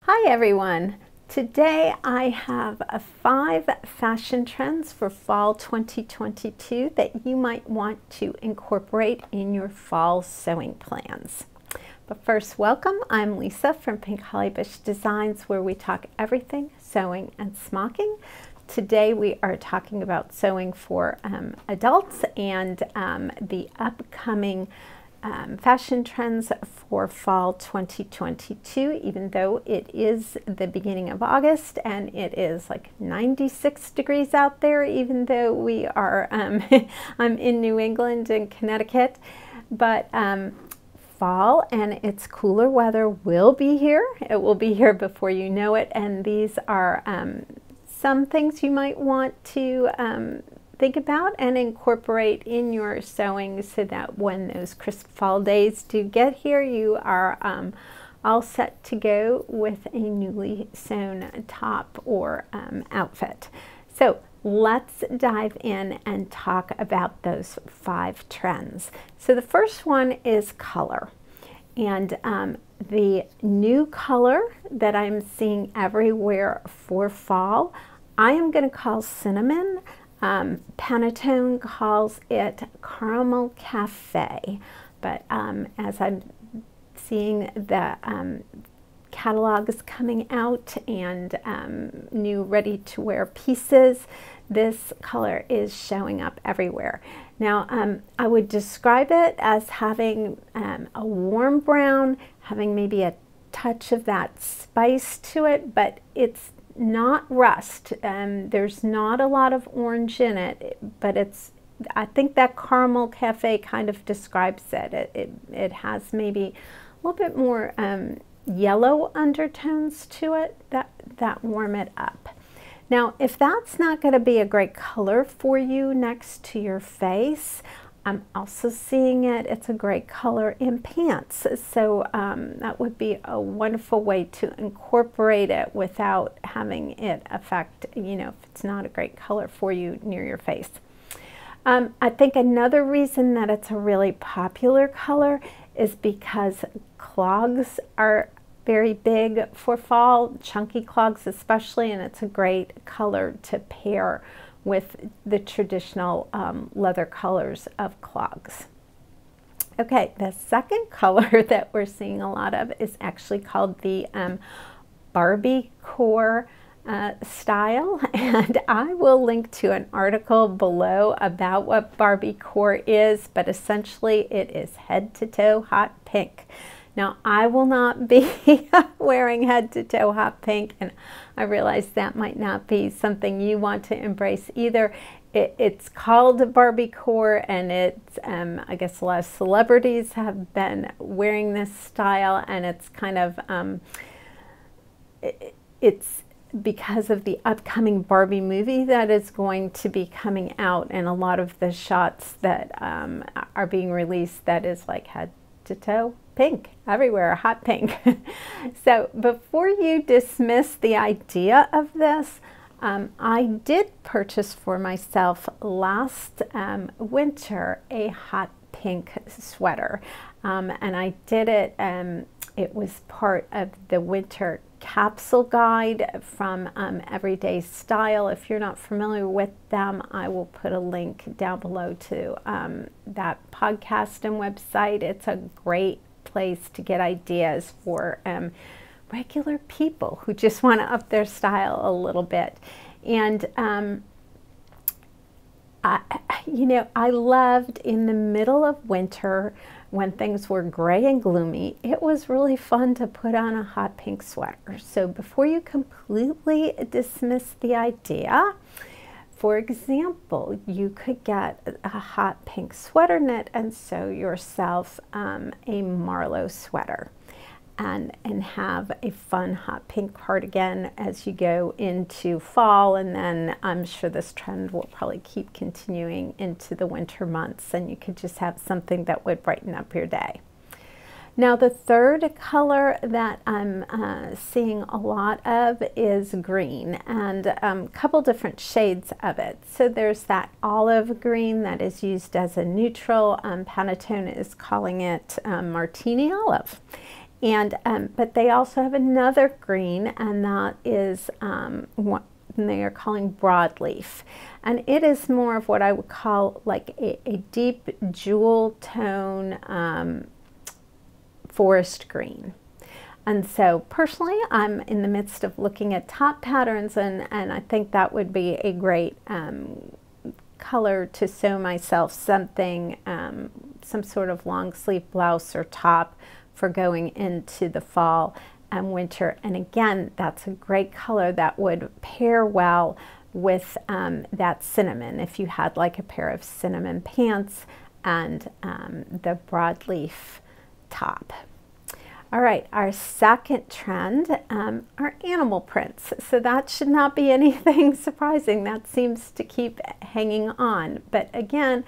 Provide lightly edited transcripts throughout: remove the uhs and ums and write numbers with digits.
Hi everyone! Today I have 5 fashion trends for fall 2022 that you might want to incorporate in your fall sewing plans. But first, welcome. I'm Lisa from Pink Holly Bush Designs, where we talk everything sewing and smocking. Today we are talking about sewing for adults and the upcoming fashion trends for fall 2022, even though it is the beginning of August and it is like 96 degrees out there, even though we are, I'm in New England and Connecticut, but fall and its cooler weather will be here. It will be here before you know it, and these are some things you might want to think about and incorporate in your sewing so that when those crisp fall days do get here, you are all set to go with a newly sewn top or outfit. So let's dive in and talk about those 5 trends. So the first one is color. And the new color that I'm seeing everywhere for fall, I am going to call cinnamon. Pantone calls it Caramel Cafe, but as I'm seeing the catalogs coming out and new ready-to-wear pieces, this color is showing up everywhere. Now, I would describe it as having a warm brown, having maybe a touch of that spice to it, but it's not rust. There's not a lot of orange in it, but I think that Caramel Cafe kind of describes it. It has maybe a little bit more yellow undertones to it that warm it up. Now, if that's not going to be a great color for you next to your face, I'm also seeing it's a great color in pants. So that would be a wonderful way to incorporate it without having it affect, if it's not a great color for you near your face. I think another reason that it's a really popular color is because clogs are very big for fall, chunky clogs especially, and it's a great color to pair with the traditional leather colors of clogs. Okay, the second color that we're seeing a lot of is actually called the Barbie Core style, and I will link to an article below about what Barbie Core is, but essentially it is head-to-toe hot pink. Now, I will not be wearing head-to-toe hot pink, and I realize that might not be something you want to embrace either. It's called Barbie Core, and it's, I guess a lot of celebrities have been wearing this style, and it's kind of, it's because of the upcoming Barbie movie that is going to be coming out, and a lot of the shots that are being released that is like head-to-toe pink everywhere, hot pink. So before you dismiss the idea of this, I did purchase for myself last winter a hot pink sweater, and I did it, it was part of the winter capsule guide from Everyday Style. If you're not familiar with them, I will put a link down below to that podcast and website. It's a great place to get ideas for regular people who just want to up their style a little bit. And I loved in the middle of winter when things were gray and gloomy, it was really fun to put on a hot pink sweater. So before you completely dismiss the idea, for example, you could get a hot pink sweater knit and sew yourself a Marlowe sweater and have a fun hot pink cardigan as you go into fall, and then I'm sure this trend will probably keep continuing into the winter months, and you could just have something that would brighten up your day. Now, the third color that I'm seeing a lot of is green, and a couple different shades of it. So there's that olive green that is used as a neutral. Pantone is calling it Martini Olive. And but they also have another green, and that is what they are calling broadleaf, and it is more of what I would call like a deep jewel tone forest green. And so personally, I'm in the midst of looking at top patterns, and I think that would be a great color to sew myself something, some sort of long sleeve blouse or top for going into the fall and winter. And again, that's a great color that would pair well with that cinnamon, if you had like a pair of cinnamon pants and the broadleaf top. All right, our second trend are animal prints. So that should not be anything surprising. That seems to keep hanging on. But again,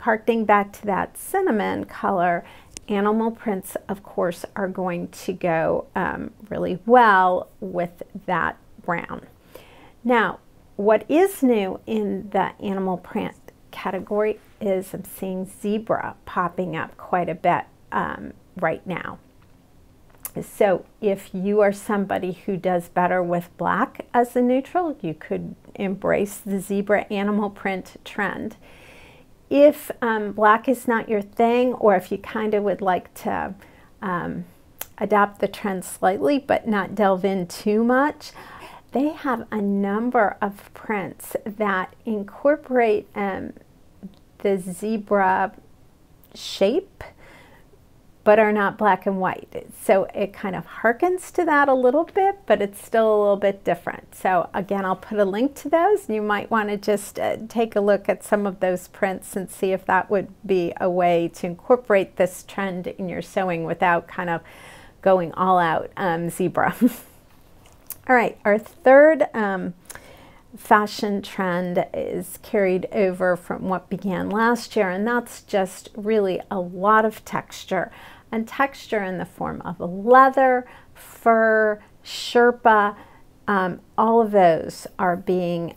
harkening back to that cinnamon color, animal prints, of course, are going to go really well with that brown. Now, what is new in the animal print category is I'm seeing zebra popping up quite a bit right now. So if you are somebody who does better with black as a neutral, you could embrace the zebra animal print trend. If black is not your thing, or if you kind of would like to adapt the trend slightly but not delve in too much, they have a number of prints that incorporate the zebra shape but are not black and white. So it kind of harkens to that a little bit, but it's still a little bit different. So again, I'll put a link to those, and you might want to just take a look at some of those prints and see if that would be a way to incorporate this trend in your sewing without kind of going all out zebra. All right, our third fashion trend is carried over from what began last year, and that's just really a lot of texture, and texture in the form of leather, fur, Sherpa. All of those are being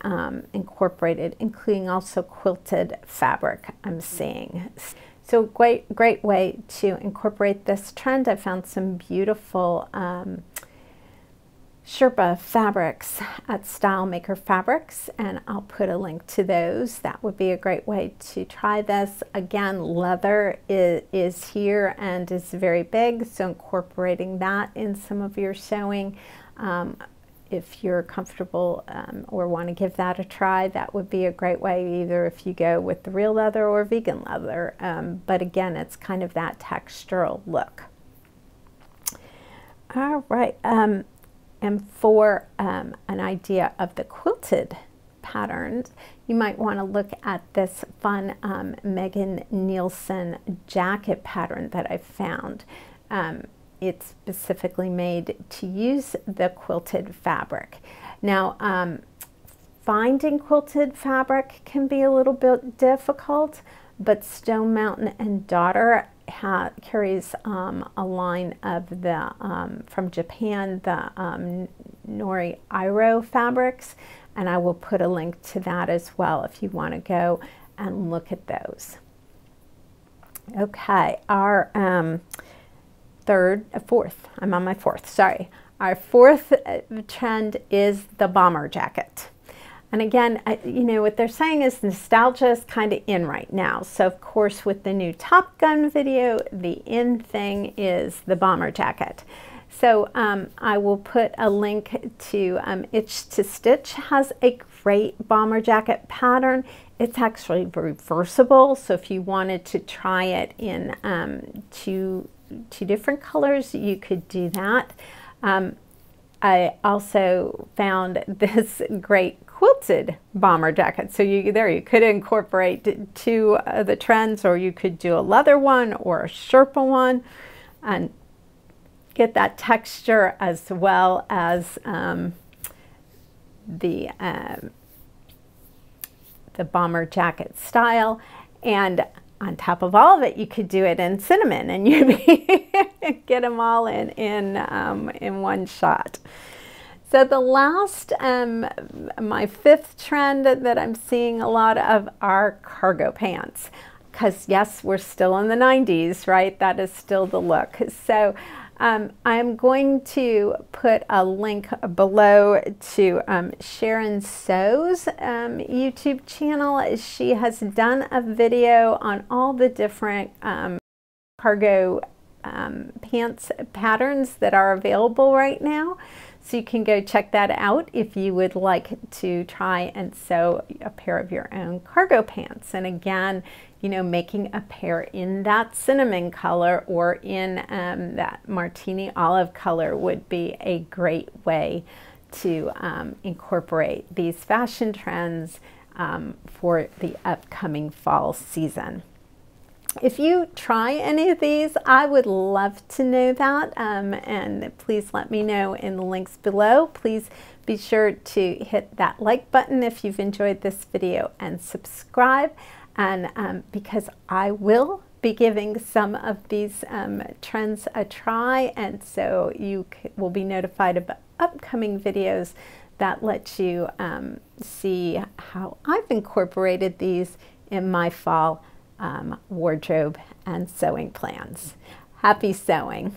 incorporated, including also quilted fabric I'm seeing. So great way to incorporate this trend. I found some beautiful Sherpa fabrics at Style Maker Fabrics, and I'll put a link to those. That would be a great way to try this. Again, leather is here and is very big, so incorporating that in some of your sewing, if you're comfortable or want to give that a try, that would be a great way, either if you go with the real leather or vegan leather. But again, it's kind of that textural look. All right. And for an idea of the quilted patterns, you might want to look at this fun Megan Nielsen jacket pattern that I found. It's specifically made to use the quilted fabric. Now, finding quilted fabric can be a little bit difficult, but Stone Mountain and Daughter carries a line of the from Japan, the Nori Iro fabrics, and I will put a link to that as well if you want to go and look at those. Okay, our I'm on my fourth, sorry. Our fourth trend is the bomber jacket. And again, you know, what they're saying is nostalgia is kind of in right now. So of course, with the new Top Gun video, the in thing is the bomber jacket. So I will put a link to Itch to Stitch has a great bomber jacket pattern. It's actually reversible. So if you wanted to try it in two different colors, you could do that. I also found this great quilted bomber jacket. So you could incorporate two of the trends, or you could do a leather one or a Sherpa one and get that texture as well as the bomber jacket style. And on top of all of it, you could do it in cinnamon, and you get them all in one shot. So the last, my fifth trend that I'm seeing a lot of are cargo pants. Because yes, we're still in the 90s, right? That is still the look. So I'm going to put a link below to Sharon Sew's YouTube channel. She has done a video on all the different cargo pants patterns that are available right now. So you can go check that out if you would like to try and sew a pair of your own cargo pants. And again, you know, making a pair in that cinnamon color or in that martini olive color would be a great way to incorporate these fashion trends for the upcoming fall season. If you try any of these, I would love to know that, and please let me know in the links below. Please be sure to hit that like button if you've enjoyed this video and subscribe, and because I will be giving some of these trends a try, and so you will be notified of upcoming videos that let you see how I've incorporated these in my fall wardrobe and sewing plans. Happy sewing!